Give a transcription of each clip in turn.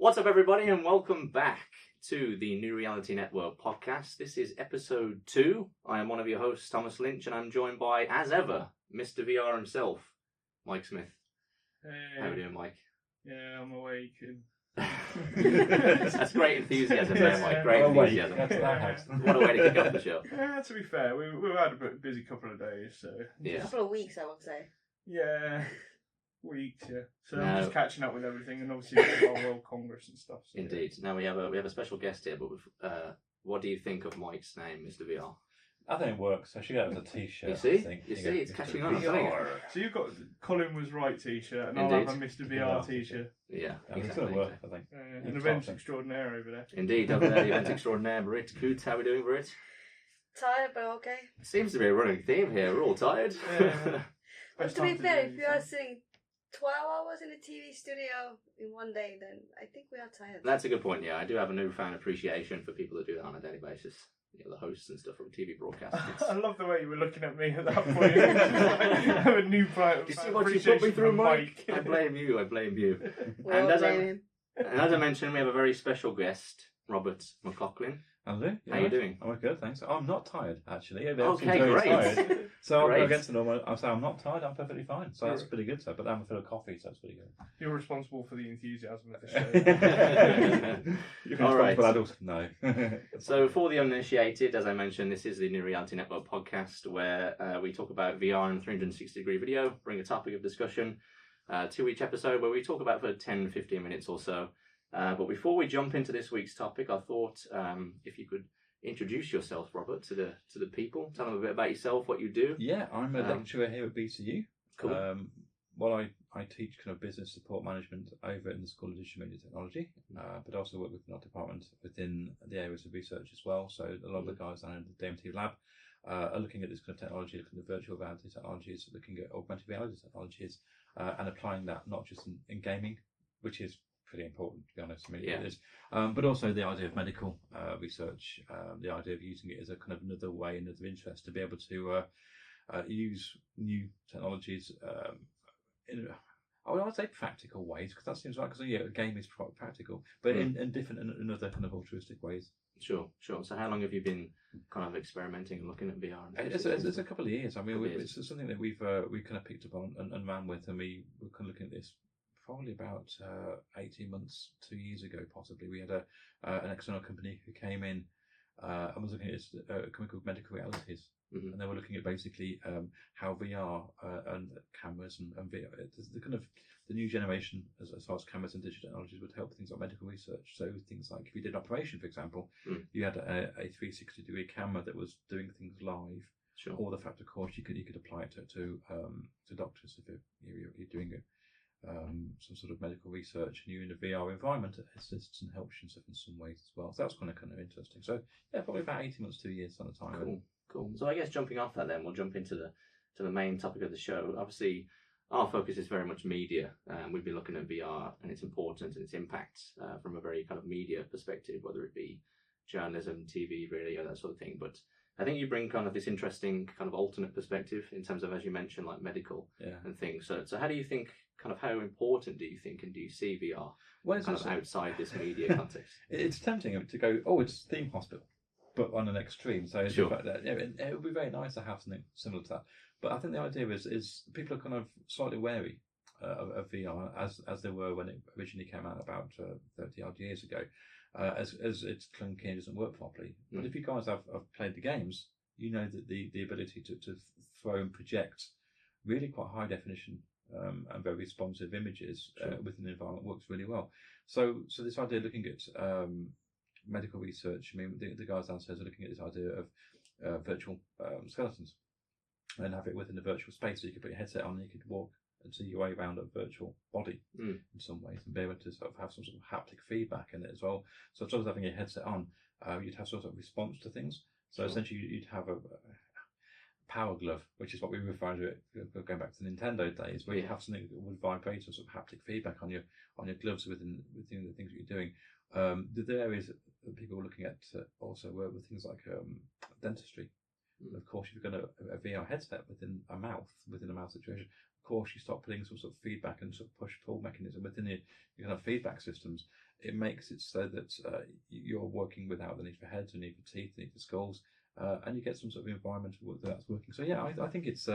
What's up, everybody, and welcome back to the New Reality Network podcast. This is episode 2. I am one of your hosts, Thomas Lynch, and I'm joined by, as ever, Mr. VR himself, Mike Smith. Hey. How are you doing, Mike? Yeah, I'm awake. That's great enthusiasm there, Mike. Great enthusiasm. What a way to kick off the show. Yeah, to be fair, we've had a busy couple of days, so... Yeah. A couple of weeks, I would say. Yeah, weeks, yeah. So No. I'm just catching up with everything, and obviously we've got our World Congress and stuff. So Indeed. Now we have a special guest here, but what do you think of Mike's name, Mr. VR? I think it works. I should get it as a t-shirt. You see? I think. You see? It's catching on, I think. So you've got Colin was right t-shirt, and Indeed. I'll have a Mr. VR t-shirt. Yeah, I mean, it's exactly. going to work, I think. An event extraordinaire over there. Indeed. Over there, the event extraordinaire, Berit Küüt. How are we doing, Berit? Tired, but okay. Seems to be a running theme here. We're all tired. Yeah. But Best to be time fair, do if you are this. sitting 12 hours in a TV studio in one day, then I think we are tired. That's a good point, yeah. I do have a newfound appreciation for people that do that on a daily basis. You know, the hosts and stuff from TV broadcasts. I love the way you were looking at me at that point. I have a new Do you see what you put me through, Mike? I blame you, I blame you. We And all as blame him. And as I mentioned, we have a very special guest, Robert Mclaughlin. Hello. How you doing? I'm good, thanks. I'm not tired, actually. Okay, Very great. tired. So I'll Great. go against the normal. I'll say I'm not tired, I'm perfectly fine. So that's pretty good. So, but I'm full of coffee, so that's pretty good. You're responsible for the enthusiasm of the show. You're All right. responsible adult? No. So for the uninitiated, as I mentioned, this is the New Reality Network podcast where we talk about VR and 360-degree video, bring a topic of discussion to each episode where we talk about for 10, 15 minutes or so. But before we jump into this week's topic, I thought if you could introduce yourself, Robert, to the people. Tell them a bit about yourself, what you do. Yeah, I'm a lecturer here at BCU. Cool. Well, I teach kind of business support management over in the School of Digital Media Technology, but also work within our department within the areas of research as well. So a lot of the guys down in the DMT lab are looking at this kind of technology, looking at virtual reality technologies, looking at augmented reality technologies, and applying that not just in gaming, which is pretty important, to be honest. I mean, Yeah. it is. But also the idea of medical research, the idea of using it as a kind of another way, another interest to be able to use new technologies in, I would say practical ways, because that seems like, because a game is practical, but in different and other kind of altruistic ways. Sure. So how long have you been kind of experimenting and looking at VR? It's a couple of years. I mean, Years. it's something that we kind of picked up on and ran with, and we were kind of looking at this probably about 18 months, 2 years ago, possibly. We had an external company who came in and was looking at this company called Medical Realities. Mhm. And they were looking at basically how VR and cameras and VR, the kind of the new generation as far as cameras and digital technologies would help things like medical research. So things like if you did an operation, for example, you had a 360-degree camera that was doing things live. Sure. Or the fact, of course, you could apply it to doctors if you're doing some sort of medical research and you're in a VR environment. It assists and helps you in some ways as well. So that's kind of interesting. So yeah, probably about 18 months, 2 years on the time. Cool. So I guess jumping off that, then we'll jump into the main topic of the show. Obviously, our focus is very much media. We've been looking at VR and its importance and its impact from a very kind of media perspective, whether it be journalism, TV, radio, that sort of thing. But I think you bring kind of this interesting kind of alternate perspective in terms of, as you mentioned, like medical and things. So how do you think, kind of how important do you think and do you see VR kind of outside this media context? It's tempting to go, it's theme hospital, but on an extreme. So Sure. the fact that it would be very nice to have something similar to that. But I think the idea is people are kind of slightly wary of VR as they were when it originally came out about 30 odd years ago, as it's clunky and doesn't work properly. But if you guys have played the games, you know that the ability to throw and project really quite high definition and very responsive images within the environment works really well. So this idea of looking at medical research, I mean, the guys downstairs are looking at this idea of virtual skeletons and have it within a virtual space, so you could put your headset on and you could walk and see your way around a virtual body in some ways and be able to sort of have some sort of haptic feedback in it as well. So as well as having your headset on, you'd have sort of response to things. So essentially you'd have a power glove, which is what we refer to it going back to the Nintendo days, where you have something that would vibrate or sort of haptic feedback on your gloves within the things that you're doing. The areas that people were looking at also were things like dentistry. Of course, if you've got a VR headset within a mouth situation, of course you start putting some sort of feedback and sort of push-pull mechanism within your kind of feedback systems. it makes it so that you're working without the need for heads, the need for teeth, the need for skulls, and you get some sort of environmental work that's working. So yeah, I think it's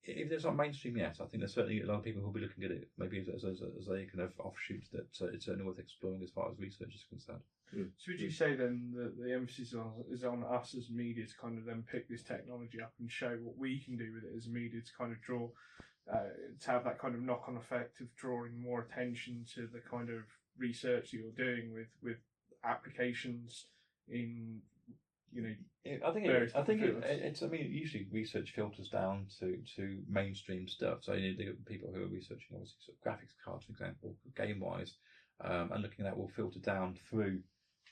if it's not mainstream yet, I think there's certainly a lot of people who'll be looking at it maybe as a kind of offshoot that it's certainly worth exploring as far as research is concerned. So would you say then that the emphasis is on us as media to kind of then pick this technology up and show what we can do with it as media to kind of draw, to have that kind of knock-on effect of drawing more attention to the kind of research that you're doing with applications in, you know, I think it's. I mean, usually research filters down to mainstream stuff. So you know, the people who are researching, obviously, sort of graphics cards, for example, game-wise, and looking at that will filter down through,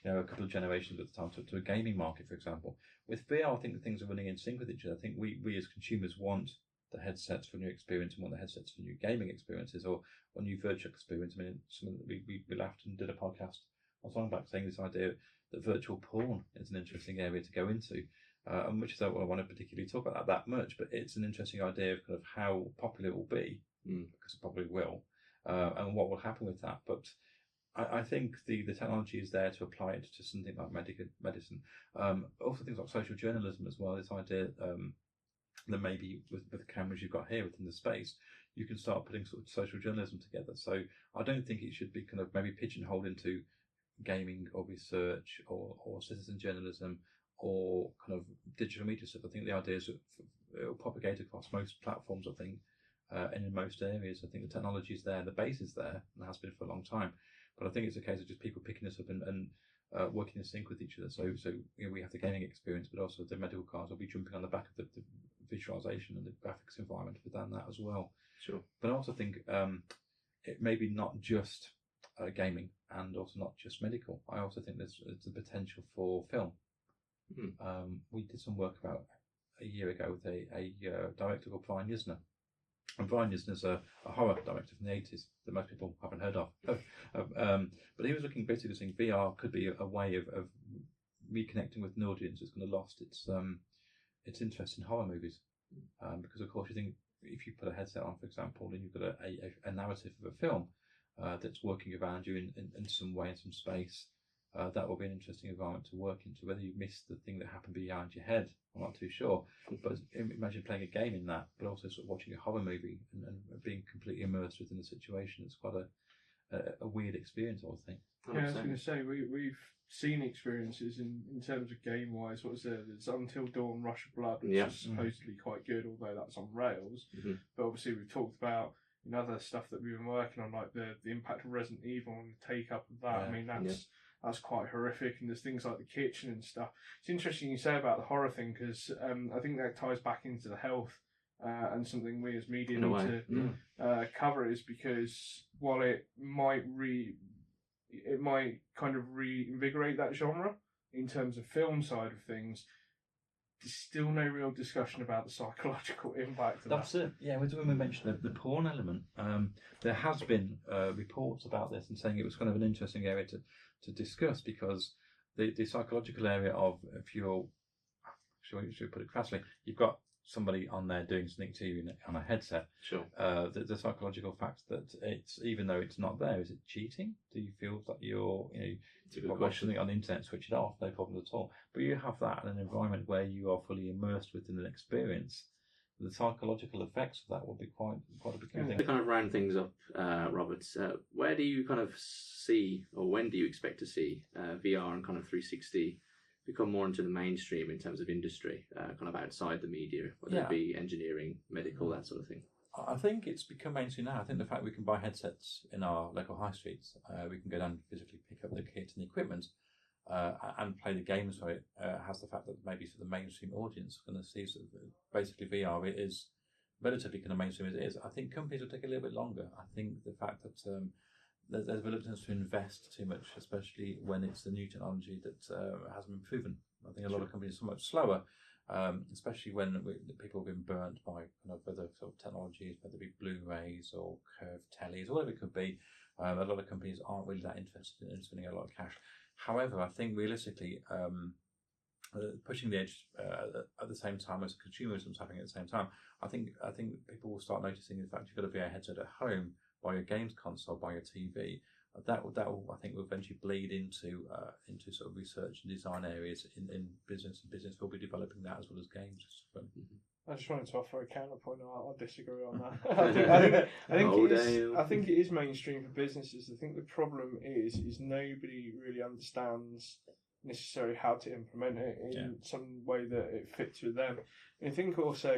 you know, a couple of generations at the time to a gaming market, for example. With VR, I think the things are running in sync with each other. I think we as consumers want the headsets for new experience and want the headsets for new gaming experiences or new virtual experience. I mean, something that we laughed and did a podcast on long back saying this idea that virtual porn is an interesting area to go into, and which is I want to particularly talk about that much, but it's an interesting idea of kind of how popular it will be, because it probably will, and what will happen with that. But I think the technology is there to apply it to something like medicine. Also things like social journalism as well, this idea that maybe with the cameras you've got here within the space, you can start putting sort of social journalism together. So I don't think it should be kind of maybe pigeonholed into gaming or research or citizen journalism or kind of digital media stuff. I think the idea is that it'll propagate across most platforms, I think, and in most areas. I think the technology is there, the base is there, and has been for a long time. But I think it's a case of just people picking this up and working in sync with each other. So you know, we have the gaming experience, but also the medical cards will be jumping on the back of the visualization and the graphics environment within that as well. Sure. But I also think it may be not just gaming and also not just medical. I also think there's the potential for film. We did some work about a year ago with a director called Brian Yuzna. And Brian Yuzna's a horror director from the 80s that most people haven't heard of. But he was looking basically saying VR could be a way of reconnecting with an audience that's kind of lost its interest in horror movies. Because, of course, you think if you put a headset on, for example, and you've got a narrative of a film that's working around you in some way, in some space, that will be an interesting environment to work into. Whether you miss the thing that happened behind your head, I'm not too sure. But imagine playing a game in that, but also sort of watching a horror movie and being completely immersed within the situation. It's quite a weird experience, I would think. Yeah, I was going to say, we've seen experiences in terms of game-wise. What was there? There's Until Dawn, Rush of Blood, which is supposedly quite good, although that's on rails. But obviously we've talked about other stuff that we've been working on, like the impact of Resident Evil and the take-up of that. I mean, that's quite horrific, and there's things like the kitchen and stuff. It's interesting you say about the horror thing, because I think that ties back into the health and something we as media need to cover, is because while it might kind of reinvigorate that genre in terms of film side of things, there's still no real discussion about the psychological impact of That's it. Yeah, when we mentioned the porn element, there has been reports about this and saying it was kind of an interesting area to discuss, because the psychological area of, if you're, should we put it crassly, you've got somebody on there doing something to you on a headset. Sure. The psychological fact that it's, even though it's not there, is it cheating? Do you feel that you're watch something on the internet, switch it off, no problem at all? But you have that in an environment where you are fully immersed within an experience. The psychological effects of that will be quite a big thing. To kind of round things up, Robert, where do you kind of see, or when do you expect to see VR and kind of 360 become more into the mainstream in terms of industry, kind of outside the media, whether it be engineering, medical, that sort of thing? I think it's become mainstream now. I think the fact we can buy headsets in our local high streets, we can go down and physically pick up the kit and the equipment and play the games for it, has the fact that maybe for the mainstream audience are going to see sort of basically VR it is relatively kind of mainstream as it is. I think companies will take a little bit longer. I think the fact that there's reluctance to invest too much, especially when it's the new technology that hasn't been proven. I think a lot of companies are so much slower, especially when people have been burnt by kind of other sort of technologies, whether it be Blu-rays or curved tellies or whatever it could be. A lot of companies aren't really that interested in spending a lot of cash. However, I think realistically, pushing the edge at the same time as consumerism is happening at the same time, I think people will start noticing the fact you've got a VR headset at home, buy your games console, buy your TV, that will I think will eventually bleed into sort of research and design areas in business, and business will be developing that as well as games. I just wanted to offer a counterpoint. I'll disagree on that. I think it is mainstream for businesses. I think the problem is nobody really understands necessarily how to implement it in some way that it fits with them. And I think also,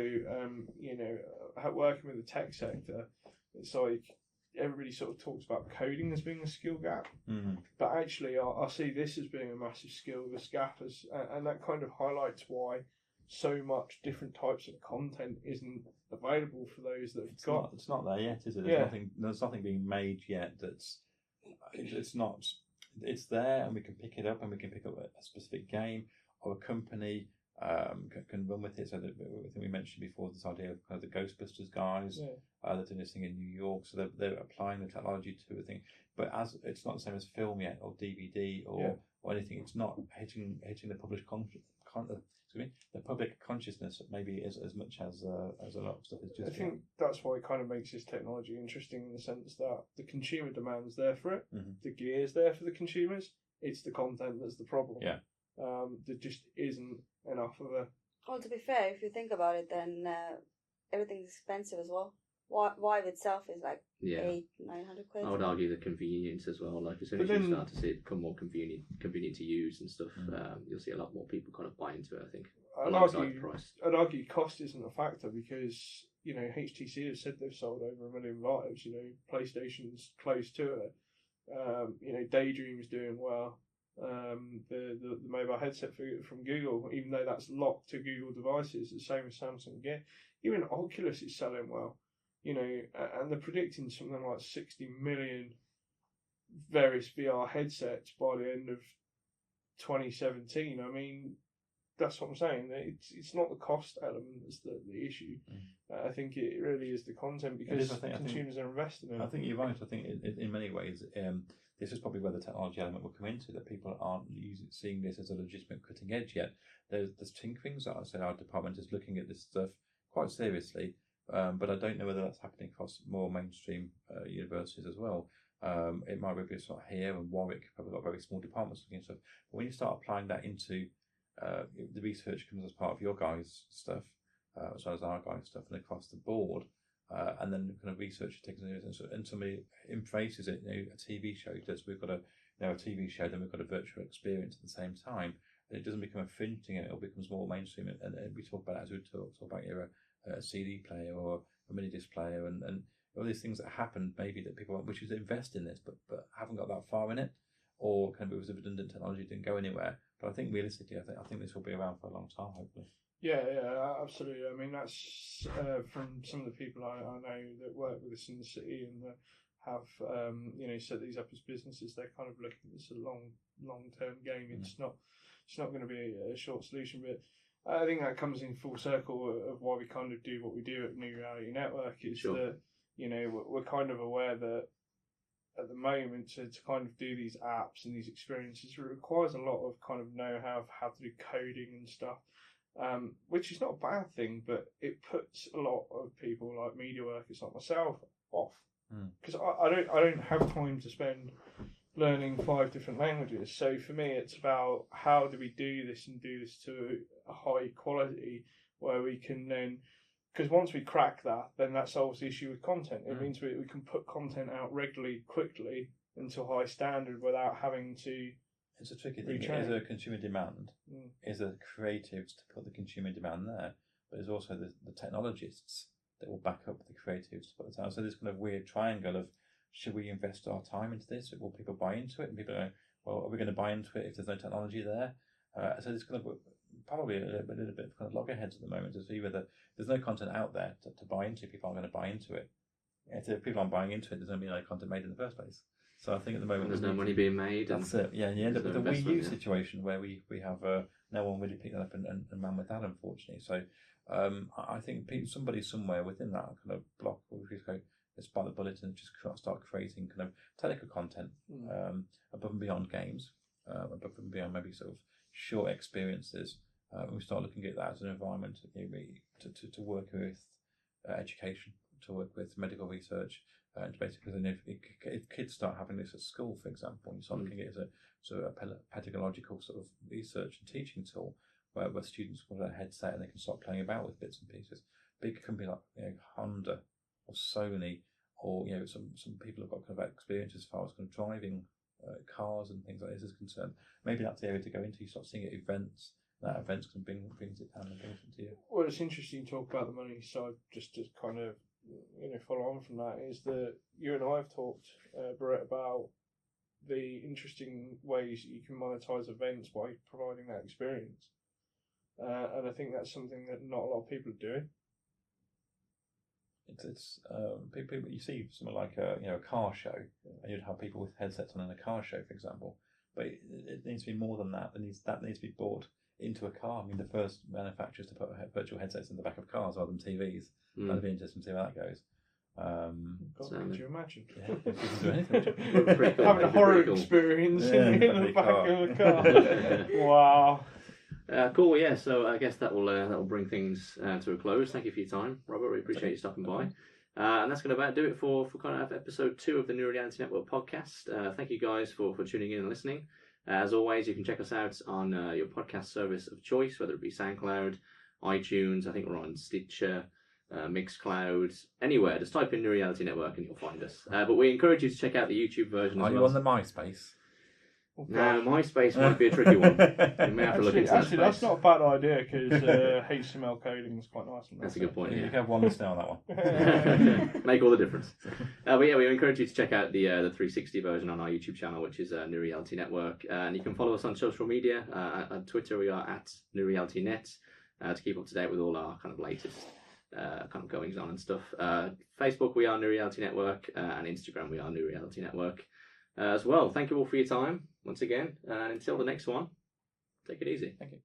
working with the tech sector, it's like everybody sort of talks about coding as being a skill gap, but actually I see this as being a massive skills gap, and that kind of highlights why so much different types of content isn't available for those that have got. It's not there yet, is it? There's nothing being made yet. It's not. It's there, and we can pick it up, and we can pick up a specific game or a company can run with it. So that we mentioned before, this idea of kind of the Ghostbusters guys. They're doing this thing in New York, so they're applying the technology to a thing. But as it's not the same as film yet, or DVD, or anything. It's not hitting the public consciousness maybe as much as a lot of stuff is just. I think that's why it kind of makes this technology interesting in the sense that the consumer demand's there for it, the gear's there for the consumers. It's the content that's the problem. There just isn't enough of a. Well, to be fair, if you think about it, then everything's expensive as well. Vive itself is like 800-900 quid. I would argue the convenience as well. Like as soon as you start to see it become more convenient to use and stuff, you'll see a lot more people kind of buy into it. I think. I'd argue cost isn't a factor because HTC have said they've sold over 1 million Vives. PlayStation's close to it. Daydream's doing well. The mobile headset from Google, even though that's locked to Google devices, the same as Samsung Gear. Even Oculus is selling well. And they're predicting something like 60 million various VR headsets by the end of 2017. I mean, that's what I'm saying. It's not the cost element that's the issue. I think it really is the content because consumers are investing in it. I think you're right. I think in many ways, this is probably where the technology element will come into, that people aren't seeing this as a legitimate cutting edge yet. There's tinkering. So I said our department is looking at this stuff quite seriously. But I don't know whether that's happening across more mainstream universities as well. It might be sort of here, and Warwick probably got very small departments looking at stuff. But when you start applying that into the research comes as part of your guys' stuff, as well as our guys' stuff, and across the board, and then kind of research takes and somebody embraces it. A TV show does. We've got a TV show, then we've got a virtual experience at the same time. And it doesn't become a fringe thing, and it becomes more mainstream. And we talk about it as we talk about a CD player or a mini disc player, and all these things that happen maybe that people which is invest in this but haven't got that far in it, or kind of it was a redundant technology, didn't go anywhere. But I think realistically, I think this will be around for a long time, hopefully. Yeah, absolutely. I mean, that's from some of the people I know that work with us in the city and have set these up as businesses. They're kind of looking at this a long term game. It's not going to be a short solution, but I think that comes in full circle of why we kind of do what we do at New Reality Network. Is that we're kind of aware that at the moment to kind of do these apps and these experiences, it requires a lot of kind of know-how of how to do coding and stuff, which is not a bad thing, but it puts a lot of people like media workers like myself off because I don't have time to spend learning 5 different languages. So for me, it's about how do we do this and do this to a high quality where we can then, because once we crack that, then that solves the issue with content. It means we can put content out regularly, quickly, and to a high standard without having to. It's a tricky thing. Is there a consumer demand? Is there creatives to put the consumer demand there? But there's also the technologists that will back up the creatives to put it out. So this kind of weird triangle of, should we invest our time into this? Will people buy into it? And people go, well, are we going to buy into it if there's no technology there? So there's kind of probably a little bit of kind of loggerheads at the moment to see whether there's no content out there to buy into. People aren't going to buy into it. If people aren't buying into it, there's no content made in the first place. So I think at the moment there's no money being made. That's it. Yeah, and you end up with a Wii U situation where we have no one really picked that up and ran with that, unfortunately. So I think somebody somewhere within that kind of block will just go, let's bite the bullet and just start creating kind of technical content above and beyond games, above and beyond maybe sort of short experiences. We start looking at that as an environment to work with education, to work with medical research. And basically, if kids start having this at school, for example, you start looking at it as a pedagogical sort of research and teaching tool, where students put a headset and they can start playing about with bits and pieces. Big company like Honda or Sony, or some people have got kind of experience as far as kind of driving cars and things like this is concerned. Maybe that's the area to go into. You start seeing at events. That events can brings it down and brings it to you. Well, it's interesting to talk about the money side, just to kind of follow on from that, is that you and I have talked, Berit, about the interesting ways that you can monetize events by providing that experience, and I think that's something that not a lot of people are doing. It's people, you see something like a car show, and you'd have people with headsets on in a car show, for example, but it needs to be more than that. That needs to be bought into a car. I mean, the first manufacturers to put virtual headsets in the back of cars rather than TVs. That'd be interesting to see how that goes. Could you imagine? Yeah, if you can do anything. Cool. Having a horror experience in the back of a car. Wow. Cool. Yeah. So I guess that will bring things to a close. Thank you for your time, Robert. We appreciate you stopping by. And that's going to about do it for kind of episode 2 of the New Reality Network podcast. Thank you guys for tuning in and listening. As always, you can check us out on your podcast service of choice, whether it be SoundCloud, iTunes. I think we're on Stitcher, Mixcloud, anywhere. Just type in New Reality Network and you'll find us. But we encourage you to check out the YouTube version as well. Are you on the MySpace? No, MySpace might be a tricky one. You may have to look into that. Actually, that's not a bad idea, because HTML coding is quite nice. That's a good point. You can have one listener on that one. Make all the difference. But yeah, we encourage you to check out the 360 version on our YouTube channel, which is New Reality Network. And you can follow us on social media. On Twitter, we are at New Reality Net, to keep up to date with all our kind of latest kind of goings on and stuff. Facebook, we are New Reality Network, and Instagram, we are New Reality Network as well. Thank you all for your time once again, and until the next one, take it easy. Thank you.